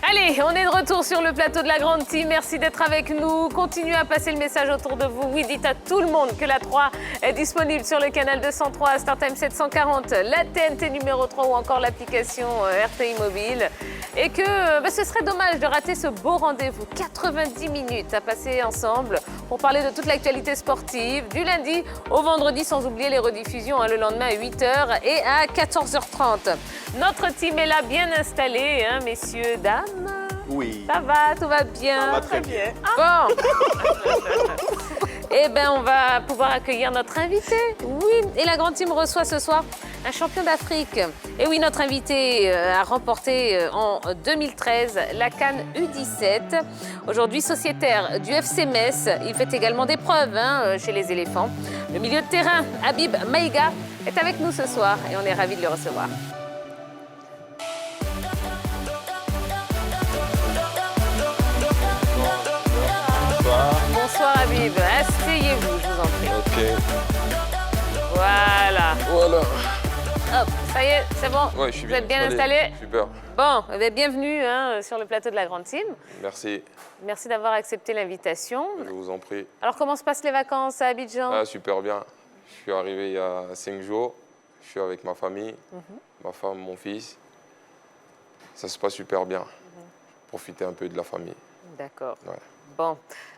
Allez, on est de retour sur le plateau de la Grande Team. Merci d'être avec nous. Continuez à passer le message autour de vous. Oui, dites à tout le monde que la 3 est disponible sur le canal 203, StarTime 740, la TNT numéro 3 ou encore l'application RTI Mobile. Et que ce serait dommage de rater ce beau rendez-vous. 90 minutes à passer ensemble pour parler de toute l'actualité sportive, du lundi au vendredi, sans oublier les rediffusions le lendemain à 8h et à 14h30. Notre team est là, bien installé, messieurs, dames. Oui. Ça va, tout va bien. Ça va très bien. Bon. Eh bien, on va pouvoir accueillir notre invité. Oui, et la Grande Team reçoit ce soir un champion d'Afrique. Et oui, notre invité a remporté en 2013 la CAN U17. Aujourd'hui, sociétaire du FC Metz, il fait également des preuves chez les éléphants. Le milieu de terrain, Habib Maïga, est avec nous ce soir et on est ravis de le recevoir. Bonsoir Habib, asseyez-vous, je vous en prie. Ok. Voilà. Voilà. Hop, ça y est, c'est bon. Ouais, je suis Vous êtes bien installé. installé? Super. Bon, bienvenue sur le plateau de la Grande Team. Merci. Merci d'avoir accepté l'invitation. Je vous en prie. Alors, comment se passent les vacances à Abidjan? Ah, super bien. Je suis arrivé il y a 5 jours. Je suis avec ma famille, ma femme, mon fils. Ça se passe super bien. Profiter un peu de la famille. D'accord. Ouais. Bon.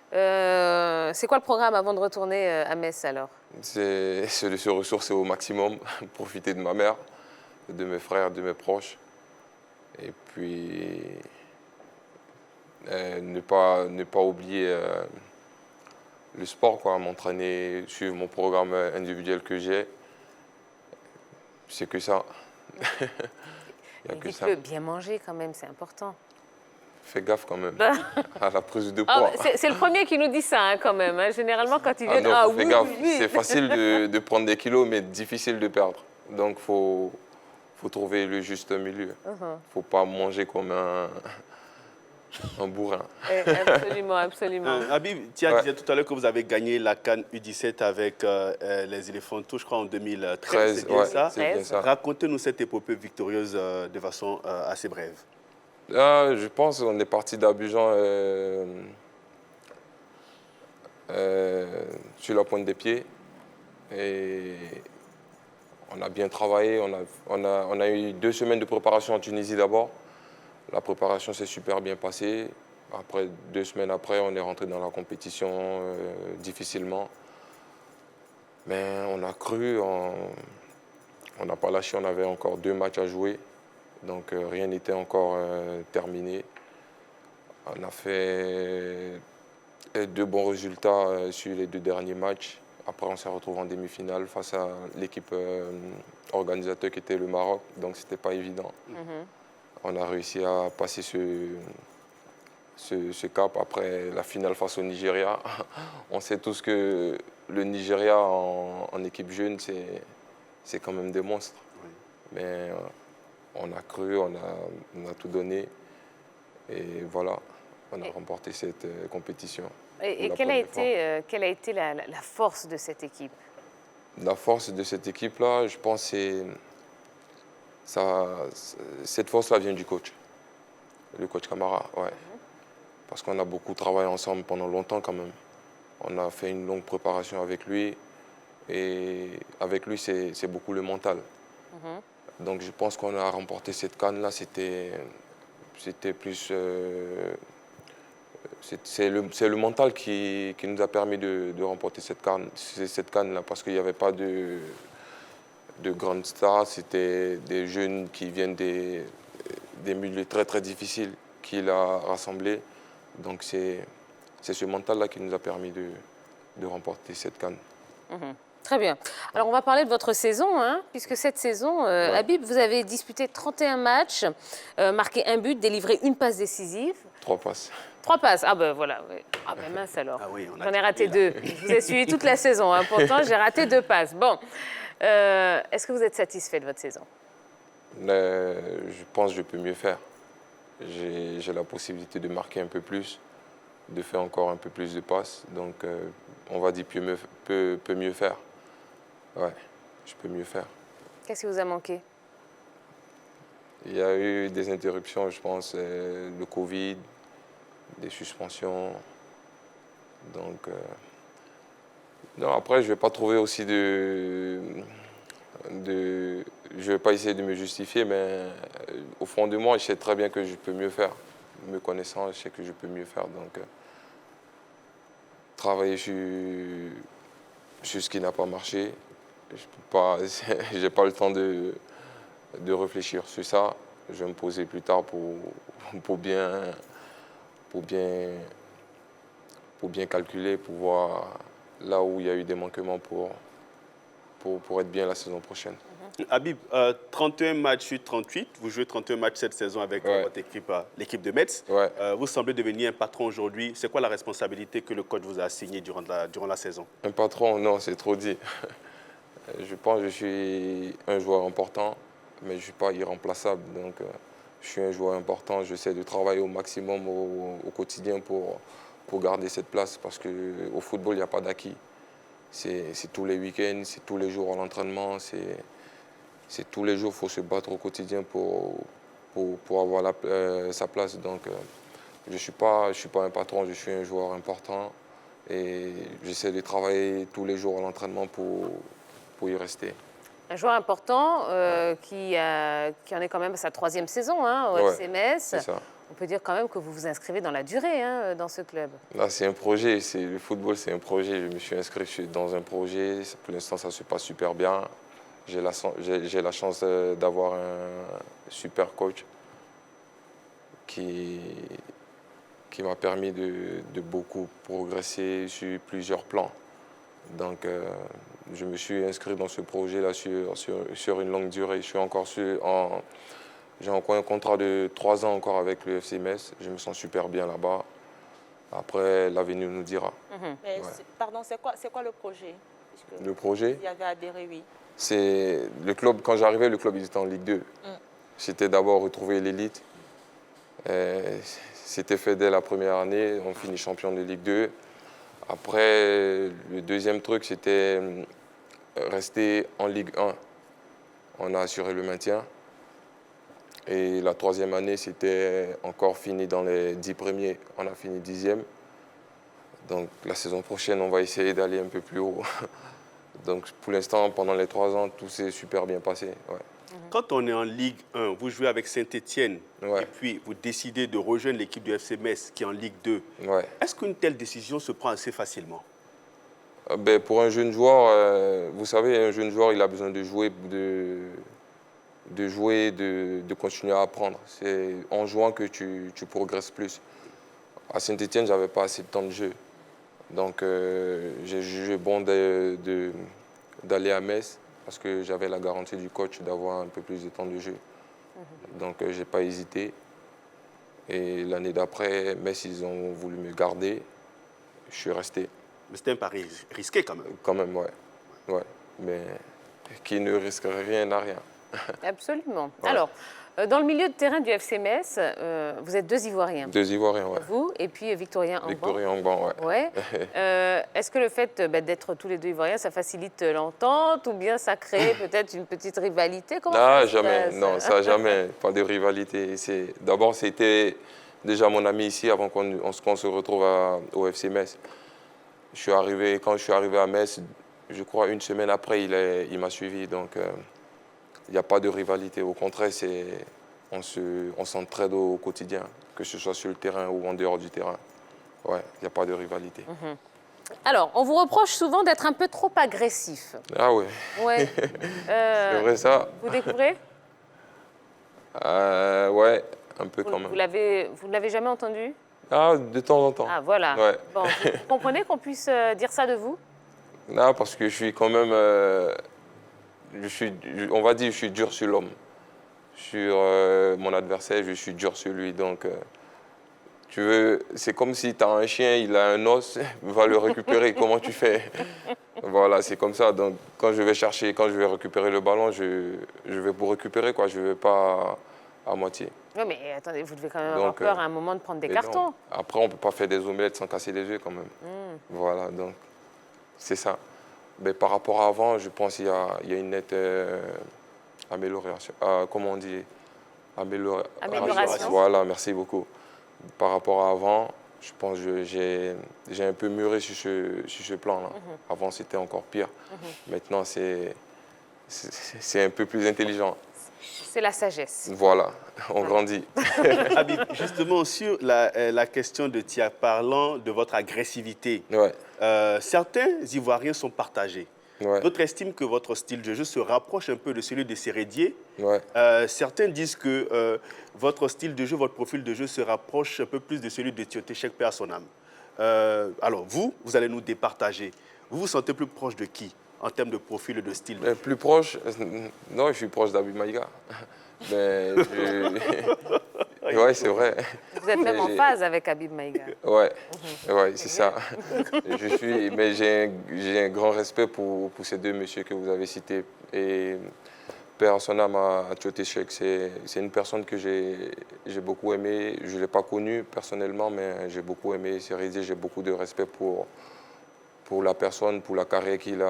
C'est quoi le programme avant de retourner à Metz alors? C'est de se ressourcer au maximum, profiter de ma mère, de mes frères, de mes proches. Et puis, ne pas oublier le sport, quoi, m'entraîner, suivre mon programme individuel que j'ai. C'est que ça. Il y a que ça. Dites-le, bien manger quand même, c'est important. Fais gaffe quand même à la prise de Ah, poids. c'est le premier qui nous dit ça quand même. Généralement, quand ils Ah viennent, non, fais oui, gaffe. oui. C'est facile de prendre des kilos, mais difficile de perdre. Donc, faut trouver le juste milieu. Faut pas manger comme un bourrin. Absolument, absolument. Habib, tu as dit tout à l'heure que vous avez gagné la CAN U17 avec les éléphants, je crois, en 2013. C'est bien ça? C'est bien ça. Racontez-nous cette épopée victorieuse de façon assez brève. Je pense qu'on est parti d'Abidjan sur la pointe des pieds. Et on a bien travaillé. On a eu 2 semaines de préparation en Tunisie d'abord. La préparation s'est super bien passée. Après, 2 semaines après, on est rentré dans la compétition difficilement. Mais on a cru, on n'a pas lâché, on avait encore 2 matchs à jouer. Donc rien n'était encore terminé. On a fait 2 bons résultats sur les 2 derniers matchs. Après, on s'est retrouvé en demi-finale face à l'équipe organisateur qui était le Maroc. Donc ce n'était pas évident. On a réussi à passer ce cap après la finale face au Nigeria. On sait tous que le Nigeria en équipe jeune, c'est quand même des monstres. Oui. Mais on a cru, on a tout donné. Et voilà, on a remporté cette compétition. Et quelle a été la force de cette équipe? La force de cette équipe-là, je pense que cette force-là vient du coach. Le coach Camara, ouais. Parce qu'on a beaucoup travaillé ensemble pendant longtemps quand même. On a fait une longue préparation avec lui. Et avec lui, c'est beaucoup le mental. Donc je pense qu'on a remporté cette CAN-là, c'était plus... c'est le mental qui nous a permis de remporter cette CAN-là, parce qu'il n'y avait pas de grandes stars, c'était des jeunes qui viennent des milieux très très difficiles qu'il a rassemblés. Donc c'est ce mental-là qui nous a permis de remporter cette CAN. Très bien. Alors, on va parler de votre saison, puisque cette saison, Habib, vous avez disputé 31 matchs, marqué 1 but, délivré 1 passe décisive. 3 passes. 3 passes. Ah ben voilà. Oui. Ah ben mince alors. Ah oui, j'en ai raté 2. Je vous ai suivi toute la saison. Pourtant, j'ai raté 2 passes. Bon. Est-ce que vous êtes satisfait de votre saison? Je pense que je peux mieux faire. J'ai la possibilité de marquer un peu plus, de faire encore un peu plus de passes. Donc, on va dire peut mieux faire. Ouais, je peux mieux faire. Qu'est-ce qui vous a manqué? Il y a eu des interruptions, je pense, le Covid, des suspensions. Donc, non, après, je ne vais pas trouver aussi je vais pas essayer de me justifier, mais au fond de moi, je sais très bien que je peux mieux faire. Me connaissant, je sais que je peux mieux faire. Donc, travailler sur ce qui n'a pas marché, je peux pas, j'ai pas le temps de réfléchir sur ça. Je vais me poser plus tard pour bien, pour bien, pour bien calculer, pour voir là où il y a eu des manquements pour être bien la saison prochaine. Habib, 31 matchs sur 38. Vous jouez 31 matchs cette saison avec votre équipe, l'équipe de Metz. Ouais. Vous semblez devenir un patron aujourd'hui. C'est quoi la responsabilité que le coach vous a assignée durant la saison? Un patron, non, c'est trop dit. Je pense que je suis un joueur important, mais je ne suis pas irremplaçable. Donc, je suis un joueur important. J'essaie de travailler au maximum au quotidien pour garder cette place parce qu'au football, il n'y a pas d'acquis. C'est tous les week-ends, c'est tous les jours à l'entraînement, c'est tous les jours, il faut se battre au quotidien pour avoir sa place. Donc, je ne suis pas un patron, je suis un joueur important et j'essaie de travailler tous les jours à l'entraînement pour y rester. Un joueur important qui en est quand même à sa 3e saison au FC Metz. C'est ça. On peut dire quand même que vous vous inscrivez dans la durée dans ce club. Là, c'est un projet. Le football, c'est un projet. Je me suis inscrit dans un projet. Pour l'instant, ça se passe super bien. J'ai la chance d'avoir un super coach qui m'a permis de beaucoup progresser sur plusieurs plans. Donc, je me suis inscrit dans ce projet-là sur une longue durée. J'ai encore un contrat de 3 ans encore avec le FC Metz. Je me sens super bien là-bas. Après, l'avenir nous dira. Mais pardon, c'est quoi le projet? Le projet? Il y avait adhéré, oui. C'est le club. Quand j'arrivais, le club il était en Ligue 2. C'était d'abord retrouver l'élite. C'était fait dès la première année. On finit champion de Ligue 2. Après, le deuxième truc, c'était rester en Ligue 1. On a assuré le maintien. Et la 3e année, c'était encore fini dans les 10 premiers. On a fini 10e. Donc la saison prochaine, on va essayer d'aller un peu plus haut. Donc pour l'instant, pendant les 3 ans, tout s'est super bien passé. Ouais. Quand on est en Ligue 1, vous jouez avec Saint-Étienne et puis vous décidez de rejoindre l'équipe du FC Metz qui est en Ligue 2. Est-ce qu'une telle décision se prend assez facilement? Pour un jeune joueur, vous savez, un jeune joueur, il a besoin de jouer, de continuer à apprendre. C'est en jouant que tu progresses plus. À Saint-Étienne, je n'avais pas assez de temps de jeu. Donc, j'ai jugé bon d'aller à Metz parce que j'avais la garantie du coach d'avoir un peu plus de temps de jeu. Donc, je n'ai pas hésité. Et l'année d'après, Metz, ils ont voulu me garder. Je suis resté. Mais c'était un pari risqué quand même. Quand même, ouais. Mais qui ne risquerait rien n'a rien. Absolument. Ouais. Alors, dans le milieu de terrain du FC Metz, vous êtes 2 Ivoiriens. 2 Ivoiriens, oui. Vous et puis Victorien Angban. Victorien Angban, oui. Ouais. Est-ce que le fait d'être tous les 2 Ivoiriens, ça facilite l'entente ou bien ça crée peut-être une petite rivalité? Jamais. Non, ça jamais. Pas de rivalité. D'abord, c'était déjà mon ami ici avant qu'on se retrouve au FC Metz. Quand je suis arrivé à Metz, je crois 1 semaine après, il m'a suivi. Donc, il n'y a pas de rivalité. Au contraire, on s'entraide au quotidien, que ce soit sur le terrain ou en dehors du terrain. Ouais, il n'y a pas de rivalité. Alors, on vous reproche souvent d'être un peu trop agressif. Ah oui. Ouais. C'est vrai ça. Vous découvrez? Ouais, un peu quand même. Vous ne l'avez jamais entendu? Ah, de temps en temps. Ah, voilà. Ouais. Bon, vous comprenez qu'on puisse dire ça de vous? Non, parce que je suis quand même... on va dire, je suis dur sur l'homme. Sur mon adversaire, je suis dur sur lui. Donc, c'est comme si tu as un chien, il a un os, va le récupérer. Comment tu fais? Voilà, c'est comme ça. Donc, quand je vais récupérer le ballon, je vais pour récupérer, quoi. Je ne vais pas à moitié. Oui, mais attendez, vous devez quand même avoir peur à un moment de prendre des cartons. Non. Après, on ne peut pas faire des omelettes sans casser les œufs, quand même. Voilà, donc, c'est ça. Mais par rapport à avant, je pense qu'il y a une nette amélioration. Comment on dit? Amélioration. Voilà, merci beaucoup. Par rapport à avant, je pense que j'ai un peu mûri sur ce plan-là. Avant, c'était encore pire. Maintenant, c'est un peu plus intelligent. C'est la sagesse. Voilà, on grandit. Habib, justement, sur la question de Tia, parlant de votre agressivité, certains Ivoiriens sont partagés. D'autres estiment que votre style de jeu se rapproche un peu de celui de Sérédier. Certains disent que votre style de jeu, votre profil de jeu se rapproche un peu plus de celui de Tioté Cheick, paix à son âme. Alors, vous allez nous départager. Vous vous sentez plus proche de qui en termes de profil et de style de jeu? Plus proche? Non, je suis proche d'Habib Maïga. Mais oui, c'est vrai. Vous êtes même en phase avec Habib Maïga. Ouais, c'est ça. Mais j'ai un grand respect pour ces deux messieurs que vous avez cités. Et père à son âme à Tioté Cheick, c'est une personne que j'ai beaucoup aimée. Je ne l'ai pas connu personnellement, mais j'ai beaucoup aimé Sérédier. J'ai beaucoup de respect pour la personne, pour la carrière qu'il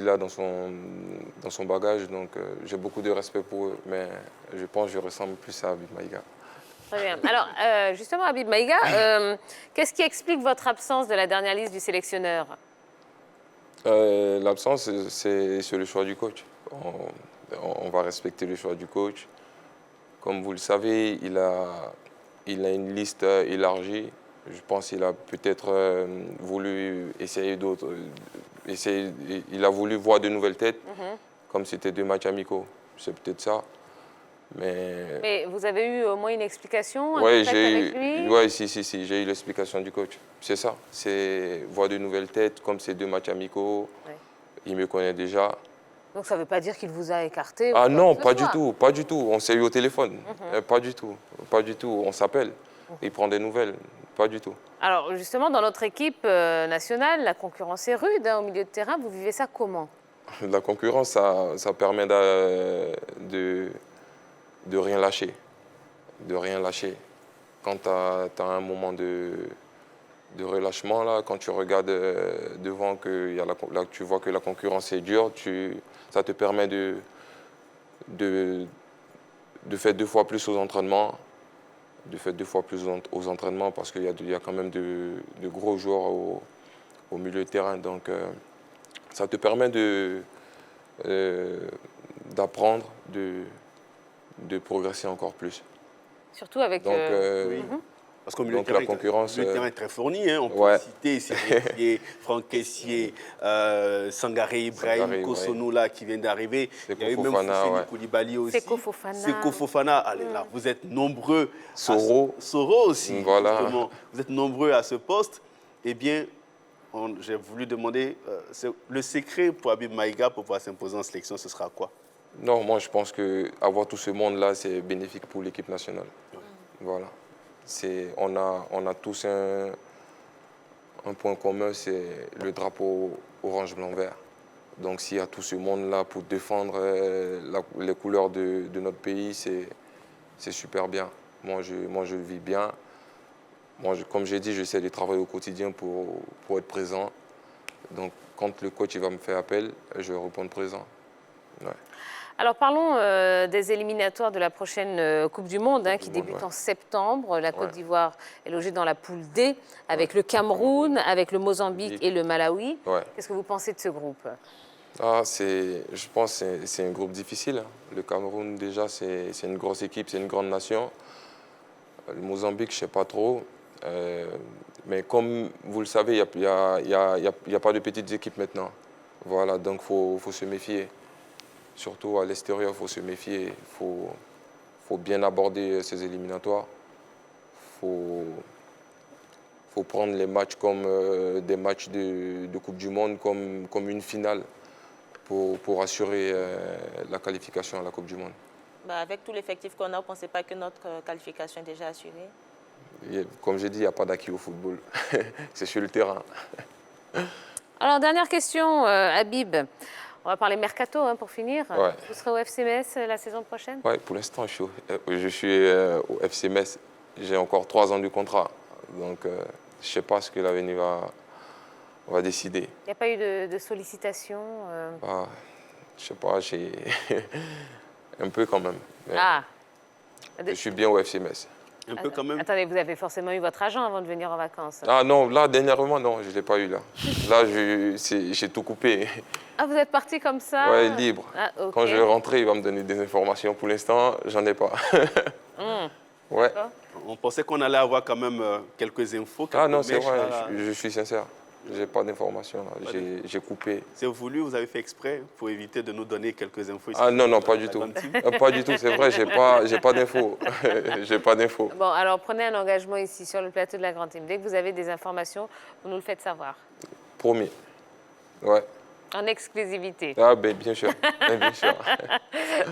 a dans son bagage. Donc, j'ai beaucoup de respect pour eux, mais je pense que je ressemble plus à Habib Maïga. Très bien. Alors, justement, Habib Maïga, qu'est-ce qui explique votre absence de la dernière liste du sélectionneur? L'absence, c'est le choix du coach. On va respecter le choix du coach. Comme vous le savez, il a une liste élargie. Je pense qu'il a peut-être voulu essayer d'autres. Il a voulu voir de nouvelles têtes, comme c'était 2 matchs amicaux. C'est peut-être ça. Mais vous avez eu au moins une explication Oui, avec lui? si, j'ai eu l'explication du coach. C'est ça. C'est voir de nouvelles têtes, comme c'est 2 matchs amicaux. Il me connaît déjà. Donc ça ne veut pas dire qu'il vous a écarté? Ah non, pas du tout, pas du tout. On s'est eu au téléphone. Pas du tout. On s'appelle. Il prend des nouvelles. Pas du tout. Alors justement, dans notre équipe nationale, la concurrence est rude au milieu de terrain. Vous vivez ça comment? La concurrence, ça permet de rien lâcher. De rien lâcher. Quand tu as un moment de relâchement, là, quand tu regardes devant, là, tu vois que la concurrence est dure, ça te permet de faire 2 fois plus aux entraînements. Parce qu'il y a quand même de gros joueurs au milieu de terrain. Donc, ça te permet d'apprendre, de progresser encore plus. Surtout avec... Oui. Parce qu'au milieu de terrain, la concurrence, le terrain est très fourni. On peut citer Sérédier, Franck Kessié, Sangaré Ibrahim, Kosonou là, qui vient d'arriver. Il y a eu même Fousseni Koulibaly aussi. Seko Fofana. Allez, là, vous êtes nombreux. Soro aussi, voilà. Justement. Vous êtes nombreux à ce poste. Eh bien, j'ai voulu demander, le secret pour Habib Maïga pour pouvoir s'imposer en sélection, ce sera quoi? Non, moi je pense qu'avoir tout ce monde-là, c'est bénéfique pour l'équipe nationale. Voilà. On a tous un point commun, c'est le drapeau orange-blanc-vert. Donc s'il y a tout ce monde-là pour défendre les couleurs de notre pays, c'est super bien. Moi, je le vis bien. Moi, comme j'ai dit, j'essaie de travailler au quotidien pour être présent. Donc quand le coach il va me faire appel, je vais répondre présent. Ouais. Alors parlons des éliminatoires de la prochaine Coupe du Monde qui débute en septembre. La Côte d'Ivoire est logée dans la poule D avec le Cameroun, avec le Mozambique et le Malawi. Qu'est-ce que vous pensez de ce groupe? Je pense que c'est un groupe difficile. Le Cameroun déjà c'est une grosse équipe, c'est une grande nation. Le Mozambique je ne sais pas trop. Mais comme vous le savez, il n'y a pas de petites équipes maintenant. Voilà, donc il faut se méfier. Surtout à l'extérieur, il faut se méfier. Il faut bien aborder ces éliminatoires. Il faut prendre les matchs comme des matchs de Coupe du Monde, comme une finale pour assurer la qualification à la Coupe du Monde. Avec tout l'effectif qu'on a, vous ne pensez pas que notre qualification est déjà assurée? Comme j'ai dit, il n'y a pas d'acquis au football. C'est sur le terrain. Alors, dernière question, Habib. On va parler mercato pour finir. Vous serez au FC Metz la saison prochaine? Oui, pour l'instant, je suis au FC Metz. J'ai encore 3 ans de contrat. Donc, je ne sais pas ce que l'avenir va décider. Il n'y a pas eu de sollicitation Je ne sais pas. Un peu quand même. Ah. Je suis bien au FC Metz. Un peu quand même. Attendez, vous avez forcément eu votre agent avant de venir en vacances. Ah non, là, dernièrement, non, je ne l'ai pas eu là. Là, j'ai tout coupé. Ah, vous êtes parti comme ça? Ouais, libre. Ah, ok. Quand je vais rentrer, il va me donner des informations. Pour l'instant, j'en ai pas. Ouais. On pensait qu'on allait avoir quand même quelques infos. Ah non, c'est mèches, vrai, là. je suis sincère. J'ai pas d'informations là. J'ai coupé. C'est voulu, vous avez fait exprès pour éviter de nous donner quelques infos ici. Ah non, non, pas du tout. Pas du tout, c'est vrai, j'ai pas d'infos. J'ai pas d'infos. Bon, alors prenez un engagement ici sur le plateau de la Grande Team. Dès que vous avez des informations, vous nous le faites savoir. Promis. Ouais. En exclusivité. Ah ben bien sûr. Bien sûr.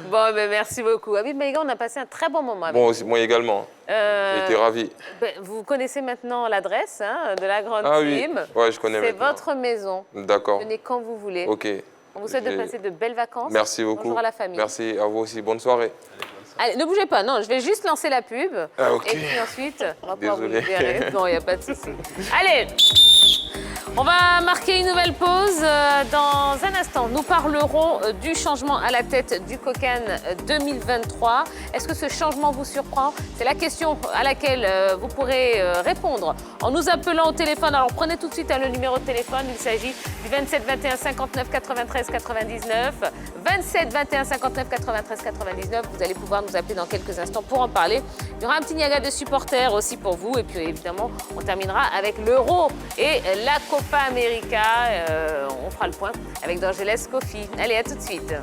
Bon, ben, merci beaucoup. Habib Maïga, on a passé un très bon moment avec Bon, vous. moi également. J'ai été ravi. Ben, vous connaissez maintenant l'adresse de la Grande Ah oui, Team. ouais, je connais C'est maintenant. votre maison. D'accord. Venez quand vous voulez. Ok. On vous souhaite de passer de belles vacances. Merci beaucoup. Bonjour à la famille. Merci à vous aussi. Bonne soirée. Allez, ne bougez pas, non, je vais juste lancer la pub. Ah, ok. Et puis ensuite, on va pouvoir vous Désolé. libérer. Non, il n'y a pas de souci. Allez, on va marquer une nouvelle pause. Dans un instant, nous parlerons du changement à la tête du Kokan 2023. Est-ce que ce changement vous surprend? C'est la question à laquelle vous pourrez répondre en nous appelant au téléphone. Alors prenez tout de suite le numéro de téléphone. Il s'agit du 27 21 59 93 99. 27 21 59 93 99. Vous allez pouvoir nous appeler dans quelques instants pour en parler. Il y aura un petit niaga de supporters aussi pour vous. Et puis évidemment, on terminera avec l'Euro et la Copa América. On fera le point avec Dorgeles Kofi. Allez, à tout de suite.